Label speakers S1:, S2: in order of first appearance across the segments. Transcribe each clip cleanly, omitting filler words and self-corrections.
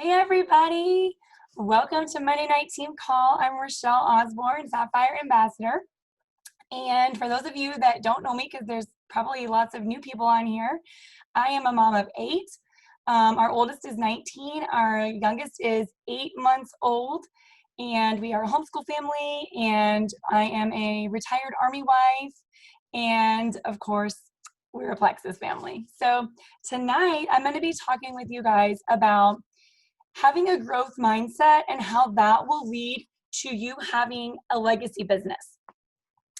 S1: Hey everybody, welcome to Monday Night Team Call. I'm Rochelle Osborne, Sapphire Ambassador. And for those of you that don't know me, because there's probably lots of new people on here, I am a mom of 8. Our oldest is 19, our youngest is 8 months old, and we are a homeschool family, and I am a retired Army wife, and of course, we're a Plexus family. So tonight, I'm going to be talking with you guys about having a growth mindset and how that will lead to you having a legacy business.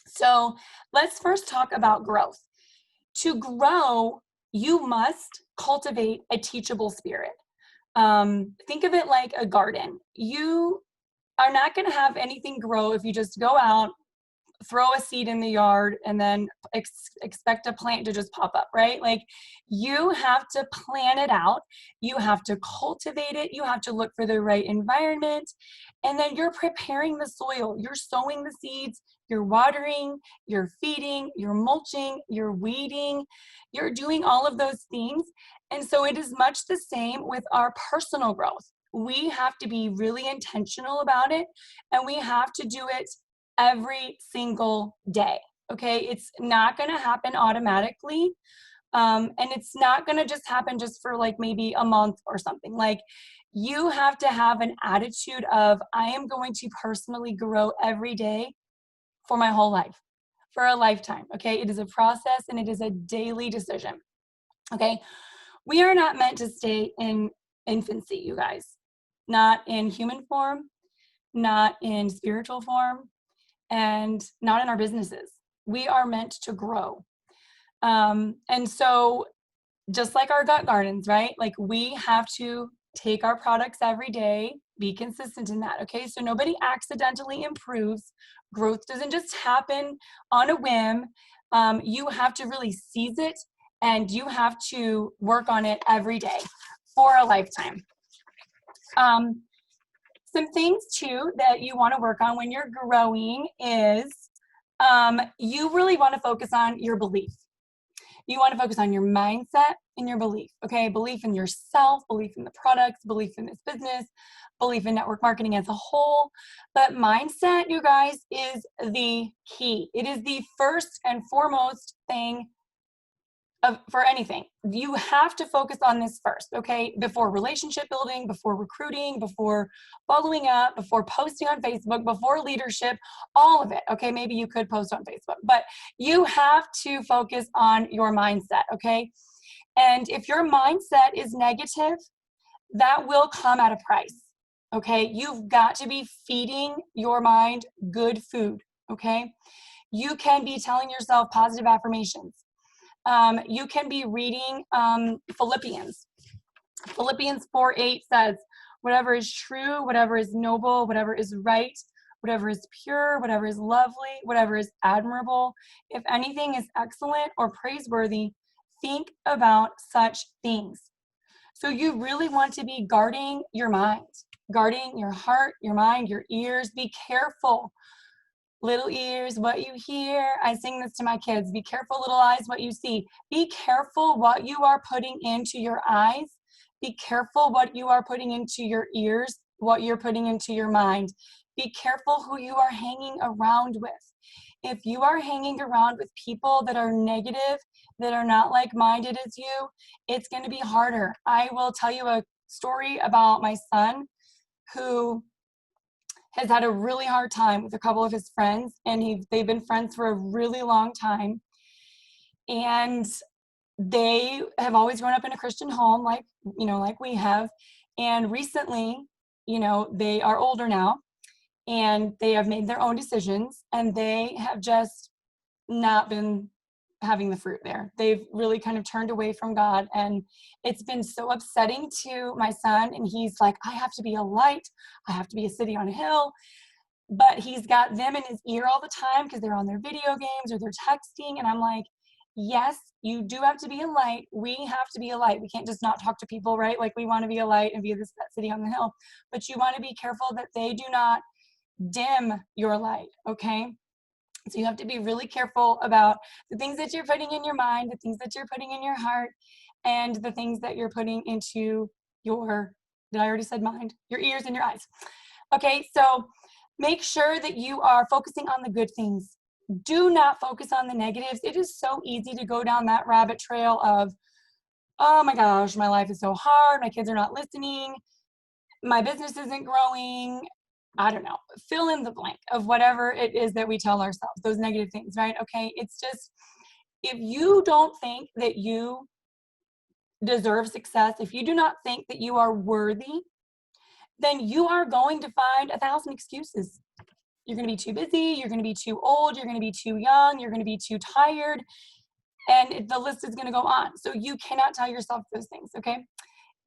S1: So let's first talk about growth. To grow, you must cultivate a teachable spirit. Think of it like a garden. You are not going to have anything grow if you just go out, throw a seed in the yard, and then expect a plant to just pop up, right? Like, you have to plan it out. You have to cultivate it. You have to look for the right environment. And then you're preparing the soil. You're sowing the seeds. You're watering. You're feeding. You're mulching. You're weeding. You're doing all of those things. And so it is much the same with our personal growth. We have to be really intentional about it, and we have to do it every single day. Okay, it's not going to happen automatically, and it's not going to just happen just for like maybe a month or something. Like, you have to have an attitude of, I am going to personally grow every day for my whole life, for a lifetime. Okay, it is a process and it is a daily decision. Okay, we are not meant to stay in infancy, you guys. Not in human form, not in spiritual form, and not in our businesses. We are meant to grow. And so just like our gut gardens, right? Like, we have to take our products every day, be consistent in that. Okay, so nobody accidentally improves. Growth doesn't just happen on a whim. You have to really seize it, and you have to work on it every day for a lifetime. Some things too that you want to work on when you're growing is you really want to focus on your belief. You want to focus on your mindset and your belief. Okay, belief in yourself, belief in the products, belief in this business, belief in network marketing as a whole. But mindset, you guys, is the key. It is the first and foremost thing for anything. You have to focus on this first, okay? Before relationship building, before recruiting, before following up, before posting on Facebook, before leadership, all of it, okay? Maybe you could post on Facebook, but you have to focus on your mindset, okay? And if your mindset is negative, that will come at a price, okay? You've got to be feeding your mind good food, okay? You can be telling yourself positive affirmations. You can be reading Philippians. Philippians 4:8 says, whatever is true, whatever is noble, whatever is right, whatever is pure, whatever is lovely, whatever is admirable, if anything is excellent or praiseworthy, think about such things. So you really want to be guarding your mind, guarding your heart, your mind, your ears. Be careful. Little ears, what you hear. I sing this to my kids. Be careful, little eyes, what you see. Be careful what you are putting into your eyes. Be careful what you are putting into your ears, what you're putting into your mind. Be careful who you are hanging around with. If you are hanging around with people that are negative, that are not like-minded as you, it's going to be harder. I will tell you a story about my son who has had a really hard time with a couple of his friends, and they've been friends for a really long time. And they have always grown up in a Christian home, like we have. And recently, they are older now, and they have made their own decisions, and they have just not been having the fruit there. They've really kind of turned away from God, and it's been so upsetting to my son. And he's like, I have to be a light. I have to be a city on a hill. But he's got them in his ear all the time because they're on their video games or they're texting. And I'm like, yes, you do have to be a light. We have to be a light. We can't just not talk to people, right? Like, we want to be a light and be that city on the hill. But you want to be careful that they do not dim your light, okay? So you have to be really careful about the things that you're putting in your mind, the things that you're putting in your heart, and the things that you're putting into your Did I already said mind? Your ears and your eyes. Okay, so make sure that you are focusing on the good things. Do not focus on the negatives. It is so easy to go down that rabbit trail of, oh my gosh, my life is so hard. My kids are not listening. My business isn't growing. I don't know. Fill in the blank of whatever it is that we tell ourselves, those negative things, right? Okay, it's just, if you don't think that you deserve success, if you do not think that you are worthy, then you are going to find 1,000 excuses. You're going to be too busy, you're going to be too old, you're going to be too young, you're going to be too tired, and the list is going to go on. So you cannot tell yourself those things, okay?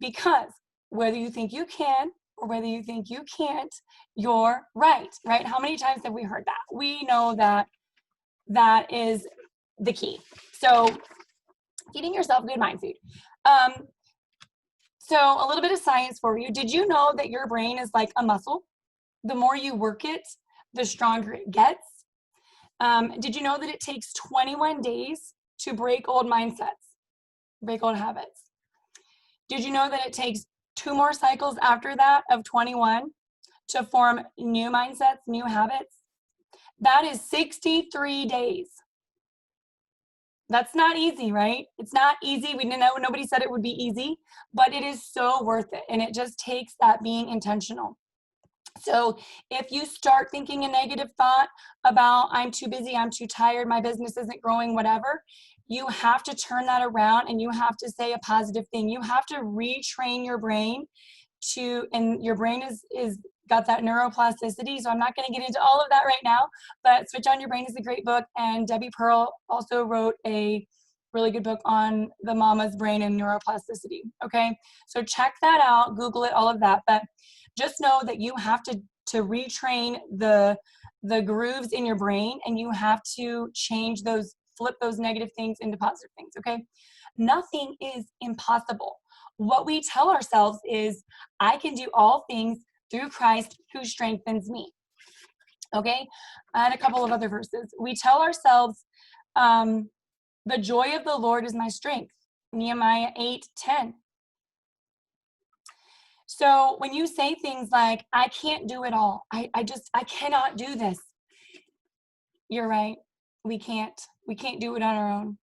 S1: Because whether you think you can or whether you think you can't, you're right? How many times have we heard that? We know that that is the key. So feeding yourself good mind food. So a little bit of science for you. Did you know that your brain is like a muscle? The more you work it, the stronger it gets. Did you know that it takes 21 days to break old mindsets, break old habits? Did you know that it takes 2 more cycles after that of 21 to form new mindsets, new habits? That is 63 days. That's not easy, right? It's not easy. We didn't know, nobody said it would be easy, but it is so worth it. And it just takes that being intentional. So if you start thinking a negative thought about, I'm too busy, I'm too tired, my business isn't growing, whatever, you have to turn that around and you have to say a positive thing. You have to retrain your brain to, and your brain is got that neuroplasticity. So I'm not going to get into all of that right now, but Switch on Your Brain is a great book. And Debbie Pearl also wrote a really good book on the mama's brain and neuroplasticity. Okay. So check that out, Google it, all of that. But just know that you have to retrain the grooves in your brain, and you have to change those, flip those negative things into positive things, okay? Nothing is impossible. What we tell ourselves is, I can do all things through Christ who strengthens me, okay? And a couple of other verses. We tell ourselves, the joy of the Lord is my strength, Nehemiah 8:10. So when you say things like, I can't do it all, I cannot do this, you're right. We can't do it on our own.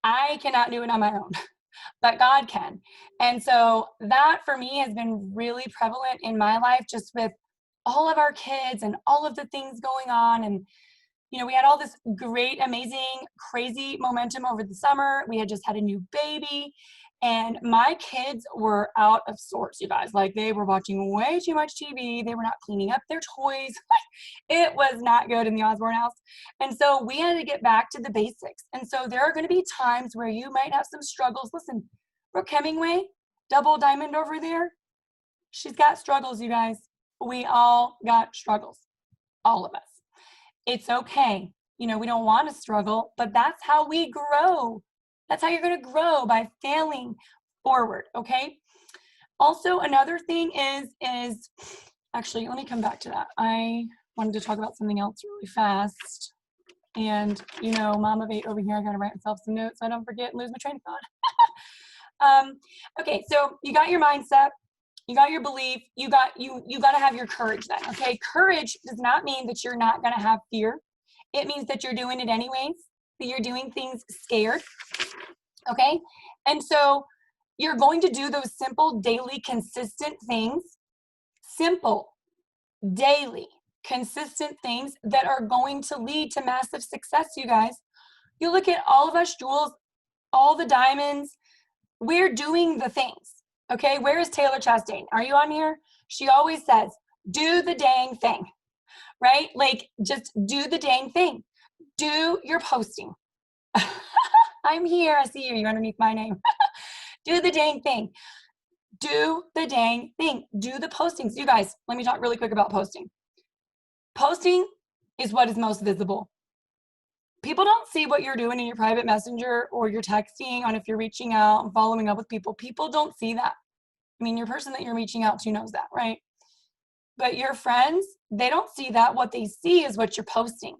S1: I cannot do it on my own, but God can. And so that for me has been really prevalent in my life, just with all of our kids and all of the things going on. And, you know, we had all this great, amazing, crazy momentum over the summer. We had just had a new baby. And my kids were out of sorts, you guys. Like, they were watching way too much TV. They were not cleaning up their toys. It was not good in the Osborne house. And so we had to get back to the basics. And so there are going to be times where you might have some struggles. Listen, Brooke Hemingway, double diamond over there, she's got struggles, you guys. We all got struggles, all of us. It's okay. You know, we don't want to struggle, but that's how we grow. That's how you're going to grow, by failing forward, okay? Also, another thing is actually, let me come back to that. I wanted to talk about something else really fast. And, you know, Mom of 8 over here, I got to write myself some notes so I don't forget and lose my train of thought. Okay, so you got your mindset, you got your belief, you got to have your courage then, okay? Courage does not mean that you're not going to have fear. It means that you're doing it anyways, that you're doing things scared, okay? And so you're going to do those simple, daily, consistent things, simple, daily, consistent things that are going to lead to massive success, you guys. You look at all of us, Jules, all the diamonds, we're doing the things, okay? Where is Taylor Chastain? Are you on here? She always says, do the dang thing, right? Like, just do the dang thing. Do your posting. I'm here. I see you. You're underneath my name. Do the dang thing. Do the dang thing. Do the postings. You guys, let me talk really quick about posting. Posting is what is most visible. People don't see what you're doing in your private messenger or you're texting on, if you're reaching out and following up with people. People don't see that. I mean, your person that you're reaching out to knows that, right? But your friends, they don't see that. What they see is what you're posting.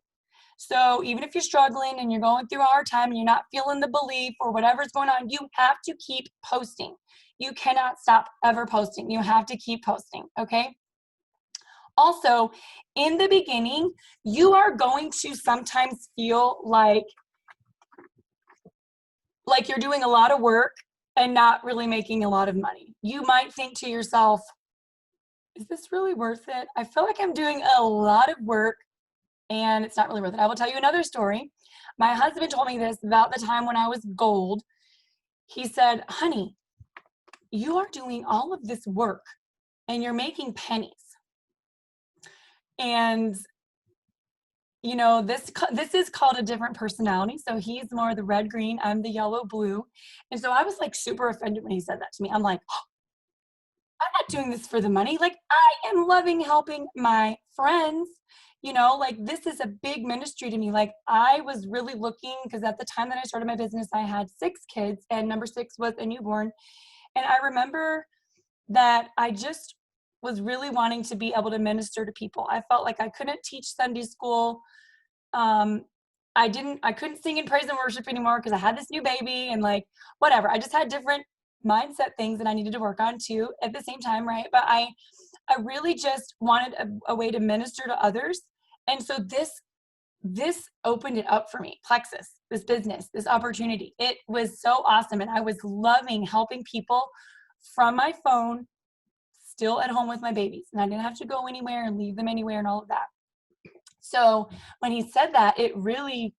S1: So even if you're struggling and you're going through a hard time and you're not feeling the belief or whatever's going on, you have to keep posting. You cannot stop ever posting. You have to keep posting, okay? Also, in the beginning, you are going to sometimes feel like you're doing a lot of work and not really making a lot of money. You might think to yourself, is this really worth it? I feel like I'm doing a lot of work and it's not really worth it. I will tell you another story. My husband told me this about the time when I was gold. He said, honey, you are doing all of this work and you're making pennies. And you know, this is called a different personality. So he's more the red green, I'm the yellow blue. And so I was like super offended when he said that to me. I'm like, oh, I'm not doing this for the money. Like, I am loving helping my friends. You know, like this is a big ministry to me. Like I was really looking, because at the time that I started my business, I had 6 kids and number 6 was a newborn. And I remember that I just was really wanting to be able to minister to people. I felt like I couldn't teach Sunday school. I couldn't sing in praise and worship anymore because I had this new baby and like, whatever. I just had different mindset things that I needed to work on too at the same time, right? But I really just wanted a way to minister to others. And so this opened it up for me. Plexus, this business, this opportunity. It was so awesome. And I was loving helping people from my phone, still at home with my babies. And I didn't have to go anywhere and leave them anywhere and all of that. So when he said that, it really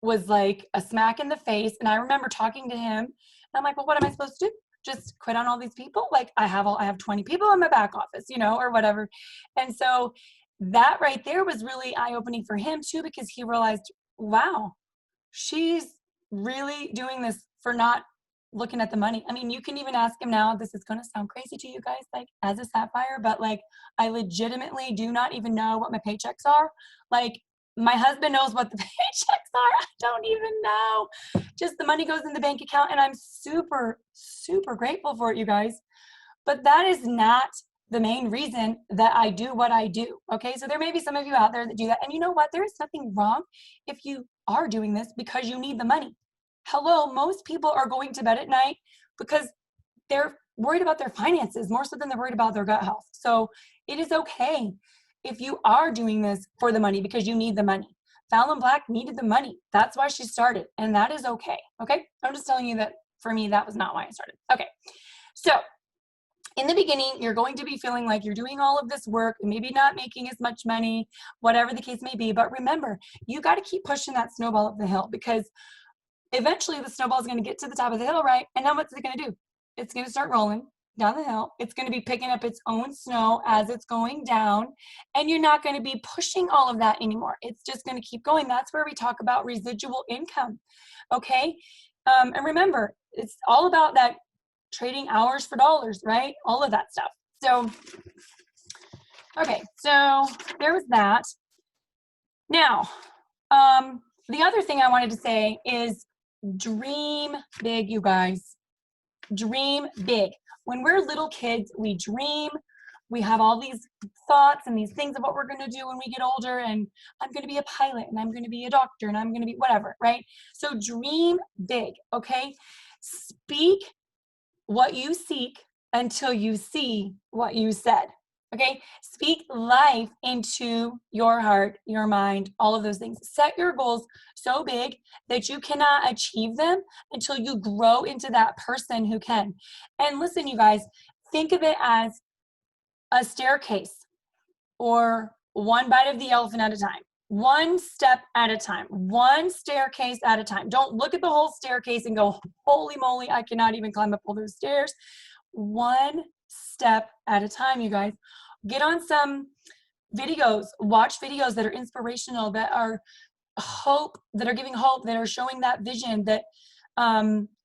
S1: was like a smack in the face. And I remember talking to him and I'm like, well, what am I supposed to do? Just quit on all these people? Like I have 20 people in my back office, you know, or whatever. And so that right there was really eye-opening for him too, because he realized, wow, she's really doing this for not looking at the money. I mean, you can even ask him now, this is going to sound crazy to you guys, like as a sapphire, but like I legitimately do not even know what my paychecks are. Like my husband knows what the paychecks are. I don't even know. Just the money goes in the bank account and I'm super, super grateful for it, you guys. But that is not the main reason that I do what I do. Okay. So there may be some of you out there that do that. And you know what? There is nothing wrong if you are doing this because you need the money. Hello, most people are going to bed at night because they're worried about their finances more so than they're worried about their gut health. So it is okay if you are doing this for the money because you need the money. Fallon Black needed the money. That's why she started. And that is okay. Okay. I'm just telling you that for me, that was not why I started. Okay. So in the beginning, you're going to be feeling like you're doing all of this work, maybe not making as much money, whatever the case may be. But remember, you got to keep pushing that snowball up the hill because eventually the snowball is going to get to the top of the hill, right? And then what's it going to do? It's going to start rolling down the hill. It's going to be picking up its own snow as it's going down. And you're not going to be pushing all of that anymore. It's just going to keep going. That's where we talk about residual income. Okay. And remember, it's all about that trading hours for dollars, right? All of that stuff. So, okay. So there was that. Now, the other thing I wanted to say is dream big, you guys. Dream big. When we're little kids, we dream. We have all these thoughts and these things of what we're going to do when we get older. And I'm going to be a pilot and I'm going to be a doctor and I'm going to be whatever, right? So dream big, okay? Speak what you seek until you see what you said. Okay, speak life into your heart, your mind, all of those things. Set your goals so big that you cannot achieve them until you grow into that person who can. And listen, you guys, think of it as a staircase or one bite of the elephant at a time, one step at a time, one staircase at a time. Don't look at the whole staircase and go, holy moly, I cannot even climb up all those stairs. One step at a time, you guys. Get on some videos, watch videos that are inspirational, that are hope, that are giving hope, that are showing that vision, that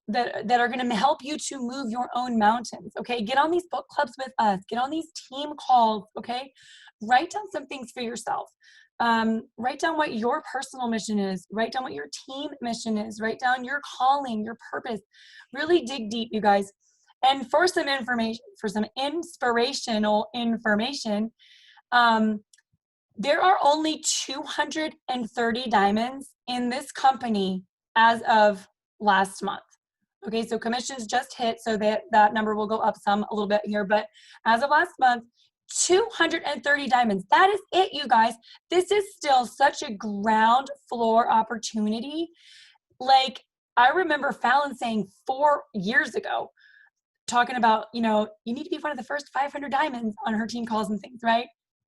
S1: that are going to help you to move your own mountains. Okay, get on these book clubs with us, get on these team calls. Okay, write down some things for yourself. Write down what your personal mission is, write down what your team mission is, write down your calling, your purpose. Really dig deep, you guys. And for some information, for some inspirational information, there are only 230 diamonds in this company as of last month. Okay, so commissions just hit, so that number will go up a little bit here, but as of last month, 230 diamonds. That is it, you guys. This is still such a ground floor opportunity. Like, I remember Fallon saying 4 years ago, talking about, you need to be one of the first 500 diamonds on her team calls and things, right?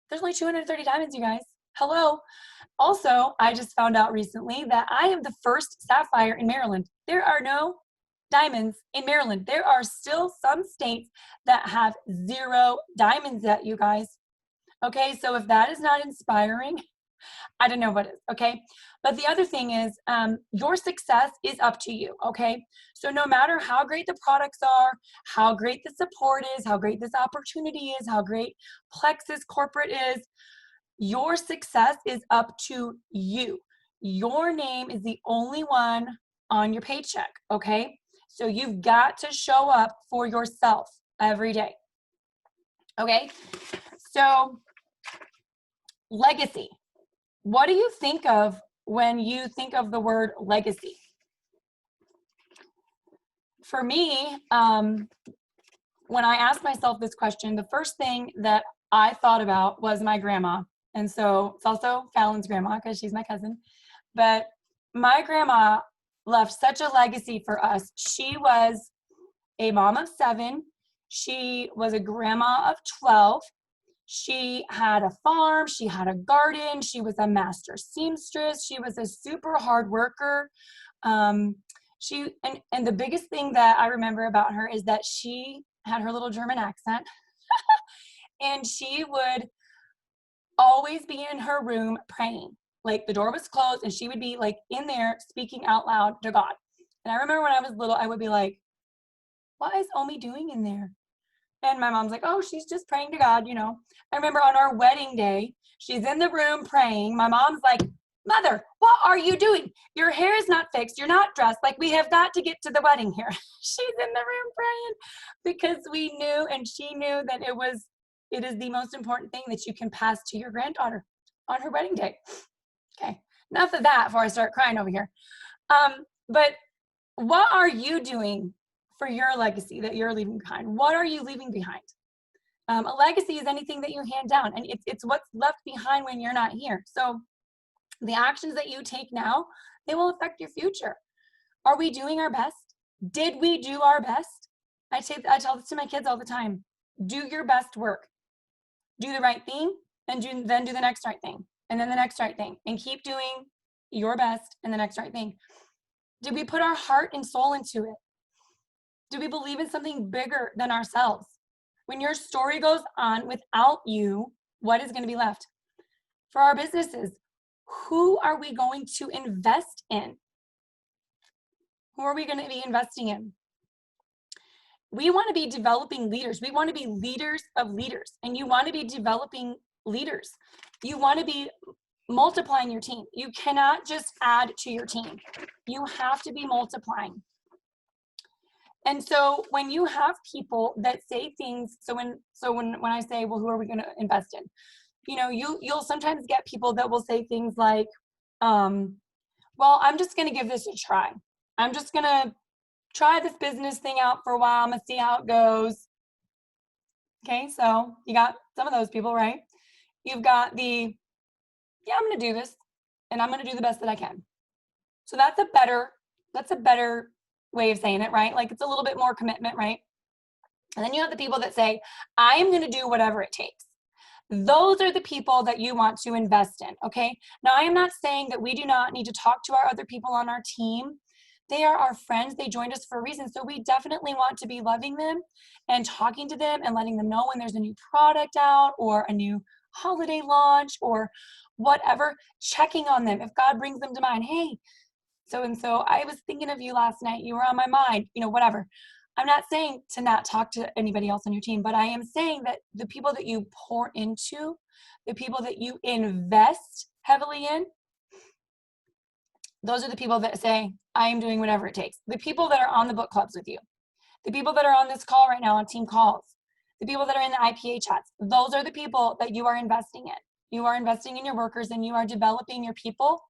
S1: There's only 230 diamonds, you guys. Hello. Also, I just found out recently that I am the first sapphire in Maryland. There are no diamonds in Maryland. There are still some states that have 0 diamonds yet, you guys. Okay, so if that is not inspiring, I don't know what is, okay? But the other thing is, your success is up to you, okay? So no matter how great the products are, how great the support is, how great this opportunity is, how great Plexus corporate is, your success is up to you. Your name is the only one on your paycheck, okay? So you've got to show up for yourself every day, okay? So legacy. What do you think of when you think of the word legacy? For me, when I asked myself this question, the first thing that I thought about was my grandma. And so it's also Fallon's grandma because she's my cousin. But my grandma left such a legacy for us. She was a mom of 7. She was a grandma of 12. She had a farm. She had a garden. She was a master seamstress. She was a super hard worker. And the biggest thing that I remember about her is that she had her little German accent. And she would always be in her room praying. Like, the door was closed and she would be like in there speaking out loud to God. And I remember when I was little, I would be like, what is Omi doing in there? And my mom's like, oh, she's just praying to God, I remember on our wedding day, she's in the room praying. My mom's like, Mother, what are you doing? Your hair is not fixed. You're not dressed. Like, we have got to get to the wedding here. She's in the room praying because we knew, and she knew, that it is the most important thing that you can pass to your granddaughter on her wedding day. Okay, enough of that before I start crying over here. But what are you doing for your legacy that you're leaving behind? What are you leaving behind? A legacy is anything that you hand down, and it's what's left behind when you're not here. So the actions that you take now, they will affect your future. Are we doing our best? Did we do our best? I tell this to my kids all the time. Do your best work. Do the right thing, and then do the next right thing, and then the next right thing, and keep doing your best and the next right thing. Did we put our heart and soul into it? Do we believe in something bigger than ourselves? When your story goes on without you, what is going to be left? For our businesses, who are we going to invest in? Who are we going to be investing in? We want to be developing leaders. We want to be leaders of leaders, and you want to be developing leaders. You want to be multiplying your team. You cannot just add to your team. You have to be multiplying. And so when you have people that say things, so when I say, well, who are we going to invest in? You'll sometimes get people that will say things like, well, I'm just going to give this a try. I'm just going to try this business thing out for a while. I'm going to see how it goes. Okay, so you got some of those people, right? You've got I'm going to do this, and I'm going to do the best that I can. So that's a better way of saying it, right? Like, it's a little bit more commitment, right? And then you have the people that say, I am going to do whatever it takes. Those are the people that you want to invest in, okay? Now, I am not saying that we do not need to talk to our other people on our team. They are our friends. They joined us for a reason. So we definitely want to be loving them and talking to them and letting them know when there's a new product out or a new holiday launch or whatever, checking on them. If God brings them to mind, hey, so-and-so, I was thinking of you last night. You were on my mind, whatever. I'm not saying to not talk to anybody else on your team, but I am saying that the people that you pour into, the people that you invest heavily in, those are the people that say, I am doing whatever it takes. The people that are on the book clubs with you, the people that are on this call right now on team calls, the people that are in the IPA chats, those are the people that you are investing in. You are investing in your workers, and you are developing your people,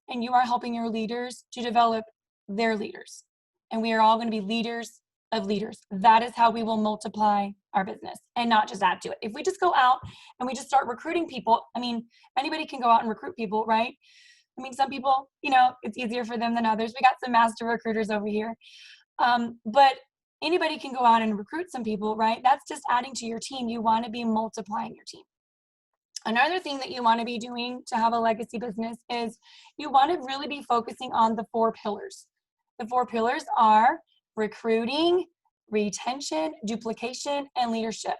S1: and you are helping your leaders to develop their leaders. and we are all going to be leaders of leaders. That is how we will multiply our business and not just add to it. If we just go out and we just start recruiting people, I mean, anybody can go out and recruit people, right? I mean, some people, you know, it's easier for them than others. We got some master recruiters over here. But anybody can go out and recruit some people, right? That's just adding to your team. You want to be multiplying your team. Another thing that you want to be doing to have a legacy business is you want to really be focusing on the 4 pillars. The 4 pillars are recruiting, retention, duplication, and leadership.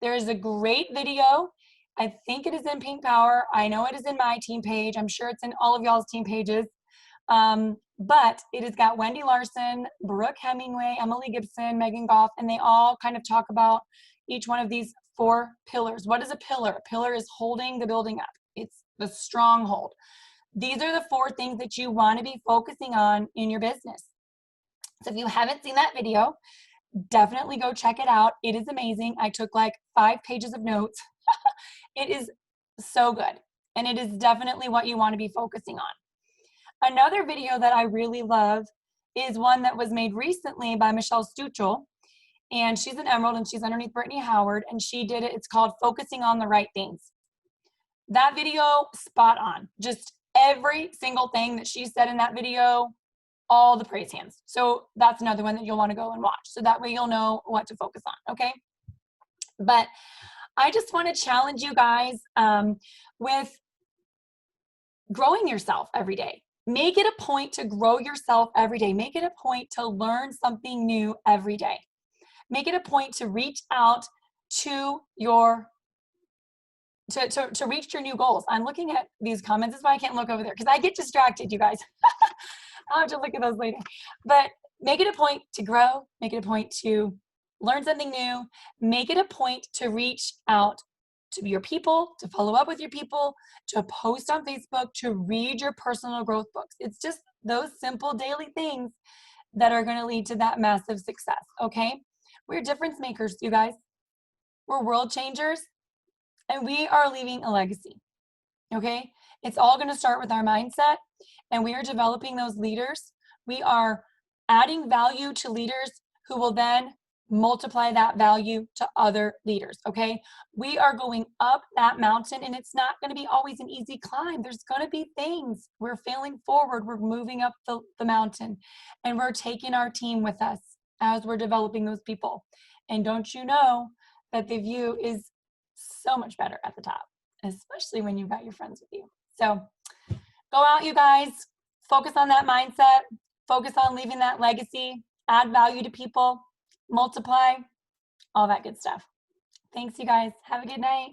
S1: There is a great video. I think it is in Pink Power. I know it is in my team page. I'm sure it's in all of y'all's team pages. But it has got Wendy Larson, Brooke Hemingway, Emily Gibson, Megan Goff, and they all kind of talk about each one of these 4 pillars. What is a pillar? A pillar is holding the building up. It's the stronghold. These are the 4 things that you want to be focusing on in your business. So if you haven't seen that video, definitely go check it out. It is amazing. I took like 5 pages of notes. It is so good. And it is definitely what you want to be focusing on. Another video that I really love is one that was made recently by Michelle Stuchel. And she's an Emerald and she's underneath Brittany Howard. And she did it. It's called Focusing on the Right Things. That video, spot on. Just every single thing that she said in that video, all the praise hands. So that's another one that you'll want to go and watch. So that way you'll know what to focus on, okay? But I just want to challenge you guys with growing yourself every day. Make it a point to grow yourself every day. Make it a point to learn something new every day. Make it a point to reach out to your to reach your new goals. I'm looking at these comments. That's why I can't look over there because I get distracted, you guys. I'll have to look at those later. But make it a point to grow. Make it a point to learn something new. Make it a point to reach out to your people, to follow up with your people, to post on Facebook, to read your personal growth books. It's just those simple daily things that are going to lead to that massive success, okay? We're difference makers, you guys. We're world changers, and we are leaving a legacy, okay? It's all going to start with our mindset, and we are developing those leaders. We are adding value to leaders who will then multiply that value to other leaders, okay? We are going up that mountain, and it's not going to be always an easy climb. There's going to be things. We're failing forward. We're moving up the mountain, and we're taking our team with us as we're developing those people. And don't you know that the view is so much better at the top, especially when you've got your friends with you. So go out, you guys. Focus on that mindset. Focus on leaving that legacy. Add value to people. Multiply. All that good stuff. Thanks, you guys. Have a good night.